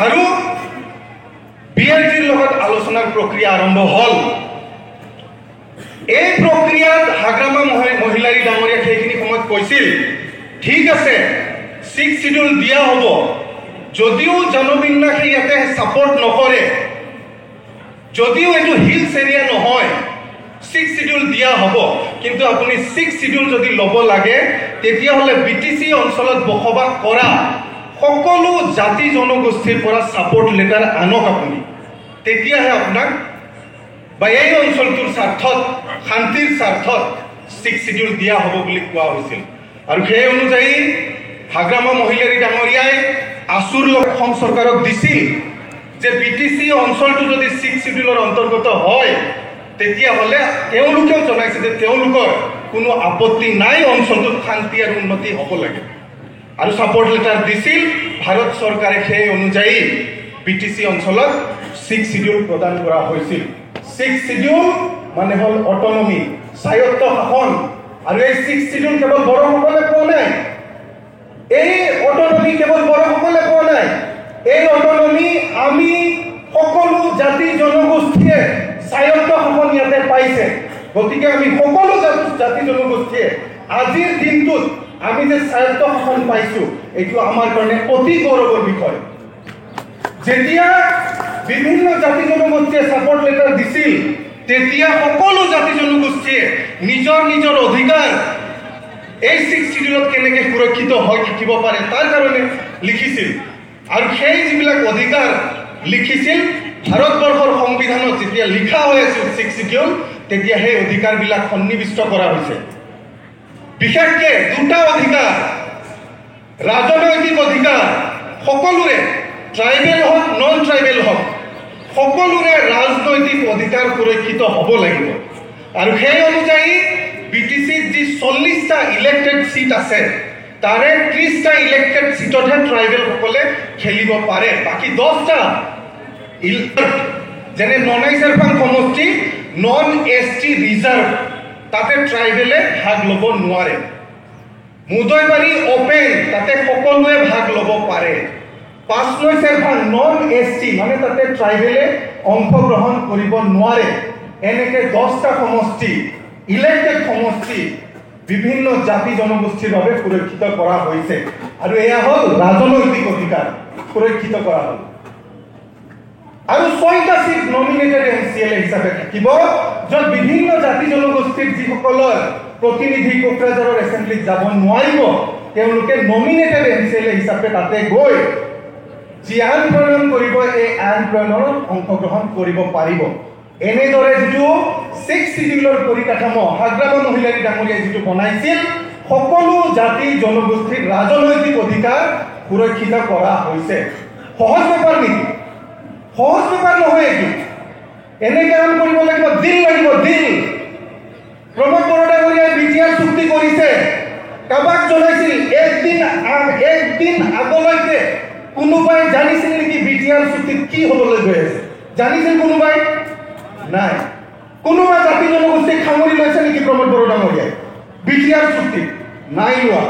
আৰু বিএলটিৰ লগত আলোচনাৰ প্ৰক্ৰিয়া আৰম্ভ হ'ল। এই প্ৰক্ৰিয়াত হাগ্ৰামা মহিলাৰী ডাঙৰীয়া সেইখিনি সময়ত কৈছিল, ঠিক আছে 6 শিডিউল দিয়া হ'ব, যদিও জনবিন্যাসে ইয়াতে ছাপোৰ্ট নকৰে, যদিও এইটো হিলছ এৰিয়া নহয়, 6 শিডিউল দিয়া হ'ব, কিন্তু আপুনি 6 শিডিউল যদি ল'ব লাগে তেতিয়াহ'লে বিটিচি অঞ্চলত বসবাস কৰা সকলো জাতি জনগোষ্ঠীৰ পৰা ছাপোৰ্ট লেটাৰ আনক আপুনি, তেতিয়াহে আপোনাক বা এই অঞ্চলটোৰ স্বাৰ্থত শান্তিৰ স্বাৰ্থত 6 শিডিউল দিয়া হ'ব বুলি কোৱা হৈছিল। আৰু সেই অনুযায়ী হাগ্ৰামা মহিলাৰী ডাঙৰীয়াই আছুৰ অসম চৰকাৰক দিছিল যে বিটিচি অঞ্চলটো যদি 6 শিডিউলৰ অন্তৰ্গত হয় তেতিয়াহ'লে তেওঁলোকেও জনাইছে যে তেওঁলোকৰ কোনো আপত্তি নাই, অঞ্চলটোত শান্তি আৰু উন্নতি হ'ব লাগে আৰু ছাপোৰ্ট লেটাৰ দিছিল। ভাৰত চৰকাৰে সেই অনুযায়ী বিটিচি অঞ্চলত 6 শিডিউল প্ৰদান কৰা হৈছিল। 6 শিডিউল মানে হ'ল অটনমি, স্বায়ত্ত শাসন। আৰু এই 6 শিডিউল কেৱল বড়োসকলে পোৱা নাই, এই অটনমি কেৱল বড়োসকলে পোৱা নাই, এই অটনমি আমি সকলো জাতি জনগোষ্ঠীয়ে স্বায়ত্ত শাসন ইয়াতে পাইছে। গতিকে আমি সকলো জাতি জনগোষ্ঠীয়ে আজিৰ দিনটোত আমি যে স্বায়ত্ত শাসন পাইছোঁ এইটো আমাৰ কাৰণে অতি গৌৰৱৰ বিষয়। যেতিয়া বিভিন্ন জাতি জনগোষ্ঠীয়ে ছাপোৰ্ট লেটাৰ দিছিল তেতিয়া সকলো জাতি জনগোষ্ঠীয়ে নিজৰ নিজৰ অধিকাৰ এই 6 শিডিউলত কেনেকৈ সুৰক্ষিত হৈ থাকিব পাৰে তাৰ কাৰণে লিখিছিল। আৰু সেই যিবিলাক অধিকাৰ লিখিছিল ভাৰতবৰ্ষৰ সংবিধানত যেতিয়া লিখা হৈ আছিল 6 শিডিউল, তেতিয়া সেই অধিকাৰবিলাক সন্নিৱিষ্ট কৰা হৈছে। বিশেষকৈ দুটা অধিকাৰ, ৰাজনৈতিক অধিকাৰ সকলোৰে, ট্ৰাইবেল হওক নন ট্ৰাইবেল হওক, সকলোৰে ৰাজনৈতিক অধিকাৰ সুৰক্ষিত হ'ব লাগিব। আৰু সেই অনুযায়ী বিটিচিত যি 40টা ইলেক্টেড চিট আছে তাৰে 30টা ইলেক্টেড চিটতহে ট্ৰাইবেলসকলে খেলিব পাৰে, বাকী 10টা যেনে ননাই চেৰপাং সমষ্টি নন ST ৰিজাৰ্ভ, তাতে ট্ৰাইবেলে ভাগ ল'ব নোৱাৰে। মুদৈবাৰী অপেন, তাতে সকলোৱে ভাগ ল'ব পাৰে। 5 নং চেৰপাং নন ST মানে তাতে ট্ৰাইবেলে অংশগ্ৰহণ কৰিব নোৱাৰে। এনেকৈ 10টা সমষ্টি ইলেক্টেড সমষ্টি বিভিন্ন জাতি জনগোষ্ঠীৰ বাবে সুৰক্ষিত কৰা হৈছে। আৰু এয়া হ'ল ৰাজনৈতিক অধিকাৰ সুৰক্ষিত কৰা হ'ল। আৰু 6টা চিট নমিনেটেড MCLA হিচাপে থাকিব, য'ত বিভিন্ন জাতি জনগোষ্ঠীৰ যিসকলৰ প্ৰতিনিধি কোকৰাঝাৰৰ এছেম্বলিত যাব নোৱাৰিব তেওঁলোকে নমিনেটেড MCLA হিচাপে তাতে গৈ যি আইন প্ৰণয়ন কৰিব এই আইন প্ৰণয়নত অংশগ্ৰহণ কৰিব পাৰিব। এনেদৰে যিটো 6 শিডিউলৰ পৰিকাঠামো হাগ্ৰামা মহিলাৰী ডাঙৰীয়াই যিটো বনাইছিল, সকলো জাতি জনগোষ্ঠীৰ ৰাজনৈতিক অধিকাৰ সুৰক্ষিত কৰা হৈছে। সহজ ব্যাপাৰ নেকি? সহজ ব্যাপাৰ নহয় এইটো। এনেকৈ কাম কৰিব লাগিব, দিল লাগিব, দিল। প্ৰমোদ বড়ো ডাঙৰীয়াই BTR চুক্তি কৰিছে, কাবাক জনাইছিল একদিন আগলৈকে কোনোবাই জানিছিল নেকি BTR চুক্তিত কি হ'বলৈ গৈ আছে? জানিছিল কোনোবাই? নাই। কোনোবা জাতি জনগোষ্ঠীক সামৰি লৈছে নেকি প্ৰমোদ বড়ো ডাঙৰীয়াই BTR চুক্তিত? নাই লোৱা।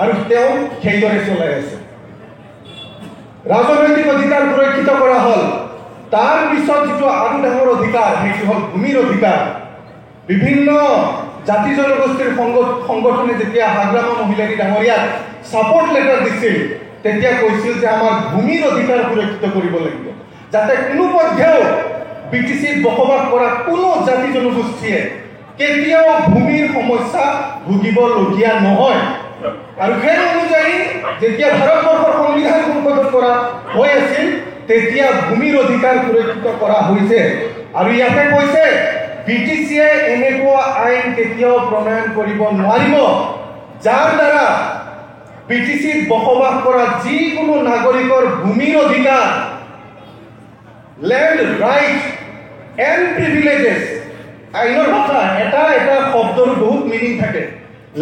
আৰু তেওঁ সেইদৰে চলাই আছে। ৰাজনৈতিক অধিকাৰ সুৰক্ষিত কৰা হ'ল। তাৰ পিছত যিটো আৰু ডাঙৰ অধিকাৰ সেইটো হ'ল ভূমিৰ অধিকাৰ। বিভিন্ন জাতি জনগোষ্ঠীৰ সংগঠনে যেতিয়া হাগ্ৰামা মহিলাৰী ডাঙৰীয়াক ছাপোৰ্ট লেটাৰ দিছিল তেতিয়া কৈছিল যে আমাৰ ভূমিৰ অধিকাৰ সুৰক্ষিত কৰিব লাগিব, যাতে কোনো পধ্যেও বিটিচিত বসবাস কৰা কোনো জাতি জনগোষ্ঠীয়ে কেতিয়াও ভূমিৰ সমস্যা ভুগিবলগীয়া নহয়। আৰু সেই অনুযায়ী যেতিয়া ভাৰতবৰ্ষৰ সংবিধান সংশোধন কৰা হৈ আছিল তেতিয়া ভূমিৰ অধিকাৰ সুৰক্ষিত কৰা হৈছে। আৰু ইয়াতে কৈছে বিটিচিয়ে এনেকুৱা আইন কেতিয়াও প্ৰণয়ন কৰিব নোৱাৰিব যাৰ দ্বাৰা বিটিচিত বসবাস কৰা যিকোনো নাগৰিকৰ ভূমিৰ অধিকাৰ, লেণ্ড ৰাইট এণ্ড প্ৰিভিলেজেছ, আইনৰ ভাষা এটা শব্দৰ বহুত মিনিং থাকে।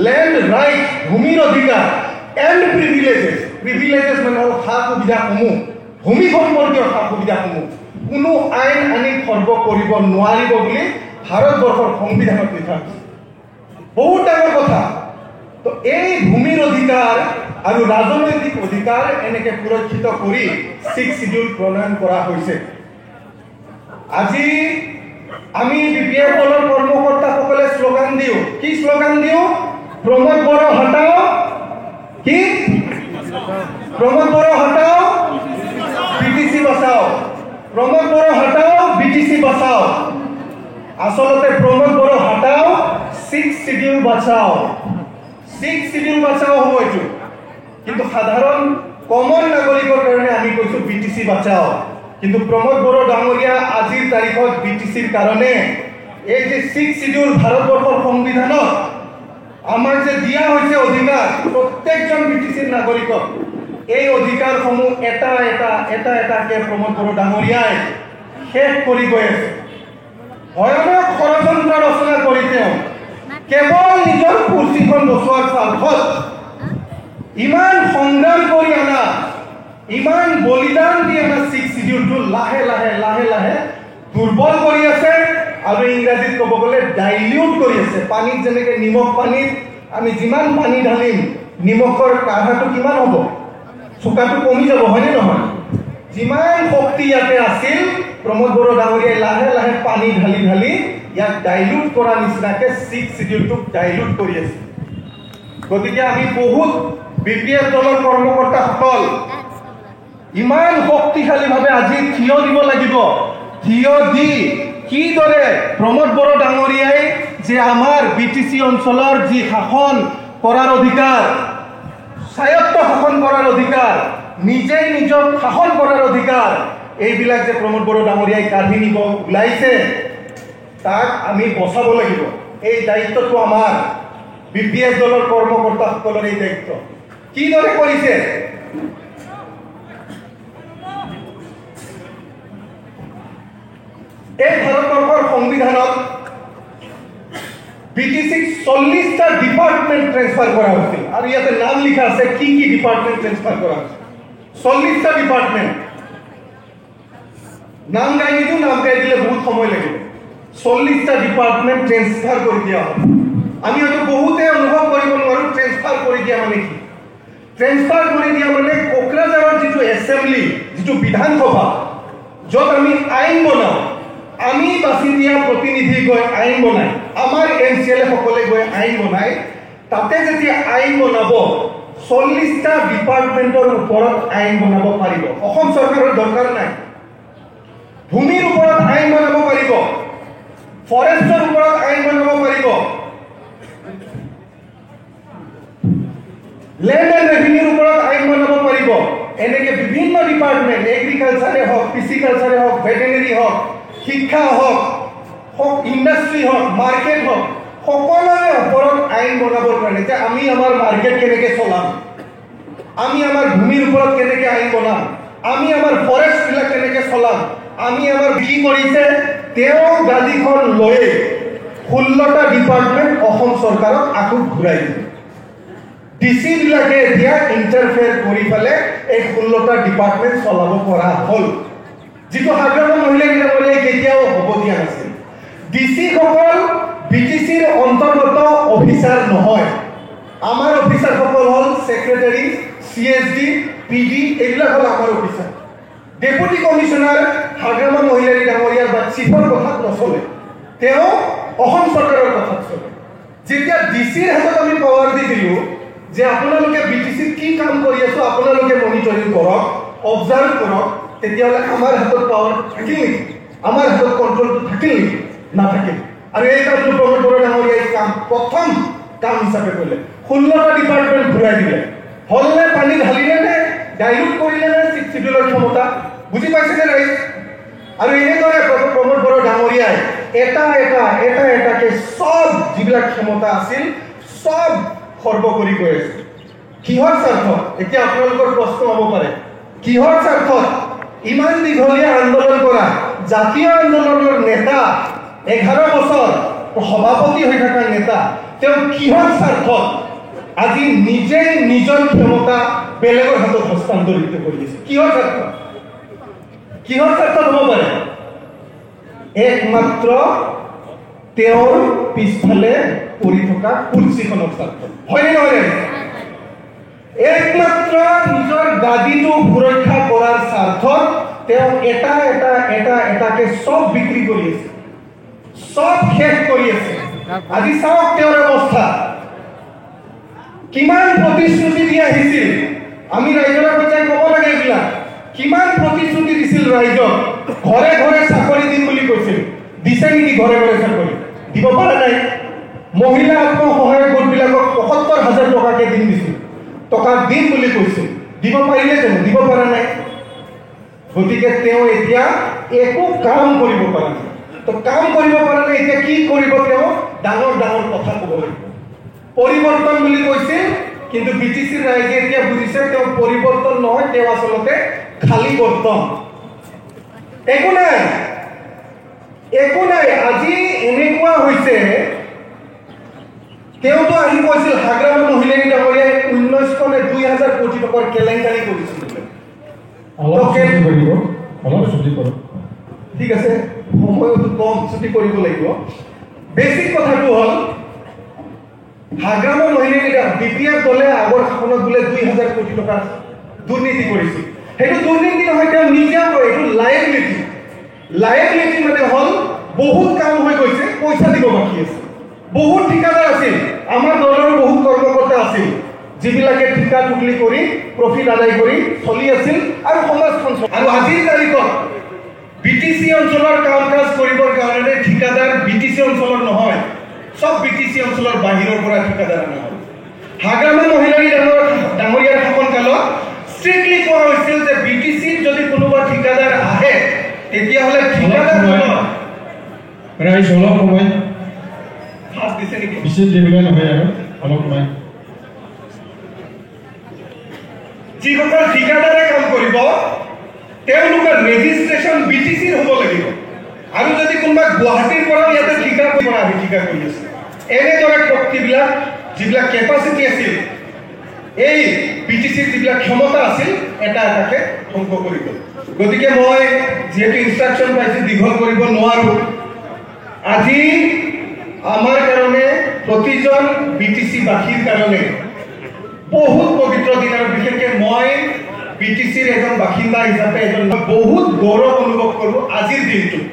লেণ্ড ৰাইট ভূমিৰ অধিকাৰ এণ্ড প্ৰিভিলেজেছ, প্ৰিভিলেজেছ মানে হ'ল সা সুবিধাসমূহ, ভূমি সম্পৰ্কীয় সা সুবিধাসমূহ কোনো আইন আনি খৰ্ব কৰিব নোৱাৰিব বুলি ভাৰতবৰ্ষৰ সংবিধানত লিখা আছে। বহুত ডাঙৰ কথা। তো এই ভূমিৰ অধিকাৰ আৰু ৰাজনৈতিক অধিকাৰ এনেকে সুৰক্ষিত কৰি 6 শিডিউল প্ৰণয়ন কৰা হৈছে। আজি আমি বিপিএফ দলৰ কৰ্মকৰ্তাসকলে শ্লোগান দিওঁ। কি শ্লোগান দিওঁ? প্ৰমোদ বড়ো হটাও। কি? প্ৰমোদ বড়ো হটাও, বিটিসি বাঁচাও। প্ৰমোদ বড়ো হটাও, বিটিসি বাঁচাও। আসলতে প্রমোদ বড়ো হটাও, 6 শিডিউল বাঁচাও। 6 শিডিউল বাঁচাও হ'ব এইটো, কিন্তু সাধারণ কমন নাগৰিকৰ কাৰণে আমি কৈছো বিটিসি বাঁচাও। কিন্তু প্ৰমোদ বড়ো ডাঙৰীয়া আজিৰ তাৰিখত বিটিসিৰ কাৰণে এই যে 6 শিডিউল ভাৰতবৰ্ষৰ সংবিধানত আমাৰ যে দিয়া হৈছে অধিকাৰ প্ৰত্যেকজন বিটিসিৰ নাগৰিকক, এই অধিকাৰসমূহ এটা এটাকে প্ৰমোদ বড়ো ডাঙৰীয়াই শেষ কৰি গৈ আছে। ভয়ানক ষড়যন্ত্ৰ ৰচনা কৰি তেওঁ কেৱল নিজৰ কুৰ্চীখন বচোৱাৰ স্বাৰ্থত ইমান সংগ্ৰাম কৰি অনা, ইমান বলিদান দি অনা 6 শিডিউলটো লাহে লাহে দুৰ্বল কৰি আছে আৰু ইংৰাজীত ক'ব গ'লে ডাইলিউট কৰি আছে। পানীত যেনেকৈ নিমখ, পানীত আমি যিমান পানী ঢালিম নিমখৰ কাঢ়াটো কিমান হ'ব? চুকাটো কমি যাব, হয়নে নহয়? যিমান শক্তি ইয়াতে আছিল প্ৰমোদ বড়ো ডাঙৰীয়াই লাহে পানী ঢালি ইয়াক ডাইলুট কৰা নিচিনাকে 6 শিডিউলটোক ডাইলুট কৰি আছে। গতিকে আমি বহুত বিপিএফ দলৰ কৰ্মকৰ্তাসকল ইমান শক্তিশালীভাৱে আজি থিয় দিব লাগিব। থিয় দি কিদৰে প্ৰমোদ বড়ো ডাঙৰীয়াই যে আমাৰ বিটিসি অঞ্চলৰ যি শাসন কৰাৰ অধিকাৰ, স্বায়ত্ত শাসন কৰাৰ অধিকাৰ, নিজেই নিজক শাসন কৰাৰ অধিকাৰ, এইবিলাক যে প্ৰমোদ বড়ো ডাঙৰীয়াই কাঢ়ি নিব ওলাইছে, তাক আমি বচাব লাগিব। এই দায়িত্বটো আমাৰ বিপিএফ দলৰ কৰ্মকৰ্তাসকলৰ এই দায়িত্ব। কিদৰে কৰিছে? এই ভাৰতবৰ্ষৰ সংবিধানত বিটিসিক 40টা ডিপাৰ্টমেণ্ট ট্ৰেন্সফাৰ কৰা হৈছিল আৰু ইয়াতে নাম লিখা আছে কি ডিপাৰ্টমেণ্ট ট্ৰেন্সফাৰ কৰা হৈছে। 40টা ডিপাৰ্টমেণ্ট। নাম গাই দিওঁ, নাম গাই দিলে বহুত সময় লাগিব। 40টা ডিপাৰ্টমেণ্ট ট্ৰেন্সফাৰ কৰি দিয়া হয়। আমি হয়তো বহুতে অনুভৱ কৰিব নোৱাৰোঁ ট্ৰেন্সফাৰ কৰি দিয়া মানে কি। ট্ৰেন্সফাৰ কৰি দিয়া মানে কোকৰাঝাৰৰ যিটো এছেম্বলি, যিটো বিধানসভা, য'ত আমি আইন বনাওঁ, আমি বাছি দিয়া প্ৰতিনিধি গৈ আইন বনাই, আমাৰ MCLA সকলে গৈ আইন বনাই, তাতে যেতিয়া আইন বনাব 40টা ডিপাৰ্টমেণ্টৰ ওপৰত আইন বনাব পাৰিব। অসম চৰকাৰৰ দৰকাৰ নাই। ভূমিৰ ওপৰত আইন বনাব পাৰিব, ফৰেষ্টৰ ওপৰত আইন বনাব পাৰিব, লেণ্ড এণ্ড ৰেভিনিউৰ ওপৰত আইন বনাব পাৰিব। এনেকৈ বিভিন্ন ডিপাৰ্টমেণ্ট, এগ্ৰিকালচাৰে হওক, পিচিকালচাৰে হওক, ভেটেনেৰি হওক, শিক্ষা হওক, ইণ্ডাষ্ট্ৰি হওক, মাৰ্কেট হওক, সকলোৰে ওপৰত আইন বনাবৰ কাৰণে যে আমি আমাৰ মাৰ্কেট কেনেকৈ চলাম, আমি আমাৰ ভূমিৰ ওপৰত কেনেকৈ আইন বনাম, আমি আমাৰ ফৰেষ্টবিলাক কেনেকৈ চলাম, আমি আমাৰ কি কৰিছে, তেওঁ গাড়ীখন লৈ 16টা ডিপাৰ্টমেণ্ট অসম চৰকাৰক আকৌ ঘূৰাই দিছে। ডিচি বিলাকে এতিয়া ইণ্টাৰফেয়াৰ কৰি পেলাই এই 16টা ডিপাৰ্টমেণ্ট চলাব পৰা হ'ল, যিটো সাধাৰণ মহিলাসকলে কেতিয়াও হ'ব দিয়া নাছিল। ডিচিসকল বিটিসিৰ অন্তৰ্গত অফিচাৰ নহয়। আমাৰ অফিচাৰসকল হ'ল ছেক্ৰেটাৰী, CSD, PD, এইবিলাক হ'ল আমাৰ officer. Deputy commissioner Hagrama Mohilary ডাঙৰীয়াৰ বা চিফৰ কথাত নচলে, তেওঁ অসম চৰকাৰৰ কথাত চলে। যেতিয়া ডিচিৰ হাতত আমি পাৱাৰ দি দিলোঁ যে আপোনালোকে বিটিসিত কি কাম কৰি আছো আপোনালোকে মনিটৰিং কৰক, অবজাৰ্ভ কৰক, তেতিয়াহ'লে আমাৰ হাতত পাৱাৰ থাকিল নেকি? আমাৰ হাতত কণ্ট্ৰলটো থাকিল নেকি? নাথাকিল। আৰু এই কামটো প্ৰমোদ বড়ো ডাঙৰীয়াই প্ৰথম কাম হিচাপে কৰিলে। 16টা ডিপাৰ্টমেণ্ট ঘূৰাই দিলে। হলনে পানী ঢালিলে নে ডাইলুট কৰিলে নে 6 শিডিউলৰ ক্ষমতা? বুজি পাইছেনে ৰাইজ? আৰু এনেদৰে প্ৰমোদ বড়ো ডাঙৰীয়াই এটাকে সব যিবিলাক ক্ষমতা আছিল সব খৰ্ব কৰি গৈ আছে। কিহৰ স্বাৰ্থত? এতিয়া আপোনালোকৰ প্ৰশ্ন হ'ব পাৰে, কিহৰ স্বাৰ্থত ইমান দীঘলীয়া আন্দোলন কৰা জাতীয় আন্দোলনৰ নেতা, 11 বছৰ সভাপতি হৈ থকা নেতা, তেওঁ কিহৰ স্বাৰ্থত আজি নিজে নিজৰ ক্ষমতা বেলেগৰ হাতত হস্তান্তৰিত কৰি দিছে? কিহৰ স্বাৰ্থত? কিহৰ স্বাৰ্থত হ'ব পাৰে? একমাত্ৰ তেওঁৰ পিছফালে পৰি থকা কুৰ্চীখনৰ স্বাৰ্থত। হয়নে নহয়? একমাত্ৰ নিজৰ গাদীটো সুৰক্ষা কৰাৰ স্বাৰ্থত তেওঁ এটাকে সব বিক্ৰী কৰি আছে, সব শেষ কৰি আছে। আজি চাওক তেওঁৰ অৱস্থা, কিমান প্ৰতিশ্ৰুতি দি আহিছিল। আমি ৰাইজৰ পৰ্যায়ে ক'ব লাগে এইবিলাক, কিমান প্ৰতিশ্ৰুতি দিছিল ৰাইজক। ঘৰে ঘৰে চাকৰি দিম বুলি কৈছিল, দিছে নেকি ঘৰে ঘৰে চাকৰি? দিব পৰা নাই। মহিলা আত্মসহায়ক গোটবিলাকক ৭৫,০০০ টকাকে দিম দিছিল, টকা দিম বুলি কৈছিল, দিব পাৰিলে জানো? দিব পৰা নাই। গতিকে তেওঁ এতিয়া একো কাম কৰিব পৰা নাই। তো কাম কৰিব পৰা নাই, এতিয়া কি কৰিব? তেওঁ ডাঙৰ ডাঙৰ কথা ক'ব লাগিব। পৰিৱৰ্তন বুলি কৈছিল, কিন্তু বিটিচিৰ ৰাইজে এতিয়া বুজিছে তেওঁ পৰিৱৰ্তন নহয়, তেওঁ আচলতে খালী বৰ্তন। একো নাই, একো নাই। আজি এনেকুৱা হৈছে, তেওঁতো আহি কৈছিল হাগ্ৰামা মহিলাৰী ডাঙৰীয়াই ১৯০০ নে ২০০০ কোটি টকাৰ কেলেংকাৰী কৰিছিল। ঠিক আছে, সময়তো কম, ছুটি কৰিব লাগিব। বেছিক কথাটো হ'ল হাগ্ৰামা মহিলাৰী বিপিএফ দলে আগৰ শাসনত বোলে ২০০০ কোটি টকা দুৰ্নীতি কৰিছিল। সেইটো দুৰ্নীতি নহয়, তেওঁ নিজে কয় এইটো লায়েবিলিটি। লায়েবিলিটি মানে হ'ল বহুত কাম হৈ গৈছে, পইচা দিব বাকী আছে। বহুত ঠিকাদাৰ আছিল, আমাৰ দলৰ বহুত কৰ্মকৰ্তা আছিল, যিবিলাকে ঠিকা টুকলি কৰি প্ৰফিট আদায় কৰি চলি আছিল আৰু সমাজখন। আৰু আজিৰ তাৰিখত বিটিচি অঞ্চলৰ কাম কাজ কৰিবৰ কাৰণে ঠিকাদাৰ বিটিচি অঞ্চলৰ নহয়, সব বিটিচি অঞ্চলৰ বাহিৰৰ পৰা ঠিকাদাৰ অনা হ'ল। হাগ্ৰামা মহিলাৰী ডাঙৰীয়াৰ শাসনকালত ষ্ট্ৰিক্টলি কোৱা হৈছিল যে বিটিচিত যদি কোনোবা ঠিকাদাৰ আহে তেতিয়াহ'লে ঠিকাদাৰ ৰাইজ অলপ সময় হাত দিছে নেকি? বিশেষ দিবলৈ নহয় আৰু অলপ সময়। যিসকল ঠিকাদাৰে কাম কৰিব তেওঁলোকৰ ৰেজিষ্ট্ৰেশ্যন বিটিচিৰ হ'ব লাগিব। আৰু যদি কোনোবা গুৱাহাটীৰ পৰা ইয়াতে ঠিকা কৰি আছে, এনেদৰে শক্তিবিলাক যিবিলাক কেপাচিটি আছিল, এই বিটিচিৰ যিবিলাক ক্ষমতা আছিল, এটা এটাকে ধ্বংস কৰি গ'ল। গতিকে মই যিহেতু ইনষ্ট্ৰাকশ্যন পাইছোঁ, দীঘল কৰিব নোৱাৰোঁ। আজি আমাৰ কাৰণে, প্ৰতিজন বিটিচি বাসীৰ কাৰণে বহুত পবিত্ৰ দিন। আৰু বিশেষকৈ মই বিটিচিৰ এজন বাসিন্দা হিচাপে এজন বহুত গৌৰৱ অনুভৱ কৰোঁ আজিৰ দিনটোত।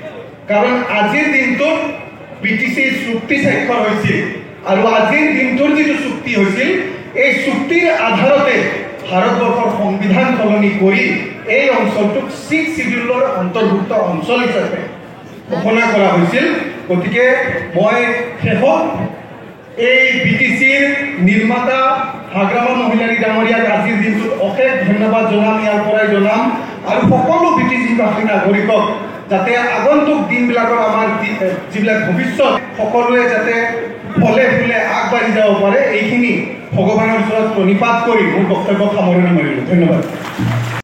কাৰণ আজিৰ দিনটোত বিটিচিৰ চুক্তি স্বাক্ষৰ হৈছিল, আৰু আজিৰ দিনটোৰ যিটো চুক্তি হৈছিল, এই চুক্তিৰ আধাৰতে ভাৰতবৰ্ষৰ সংবিধান সলনি কৰি এই অঞ্চলটোক 6 শিডিউলৰ অন্তৰ্ভুক্ত অঞ্চল হিচাপে ঘোষণা কৰা হৈছিল। গতিকে মই শেষত এই বিটিচিৰ নিৰ্মাতা হাগ্ৰামা মহিলাৰী ডাঙৰীয়াক আজিৰ দিনটোত অশেষ ধন্যবাদ জনাম, ইয়াৰ পৰাই জনাম। আৰু সকলো বিটিচিবাসী নাগৰিকক যাতে আগন্তুক দিনবিলাকৰ আমাৰ যিবিলাক ভৱিষ্যত, সকলোৱে যাতে ফলে ফুলে আগবাঢ়ি যাব পাৰে, এইখিনি ভগৱানৰ ওচৰত প্ৰণিপাত কৰি মোৰ বক্তব্য সামৰণি মাৰিলোঁ। ধন্যবাদ।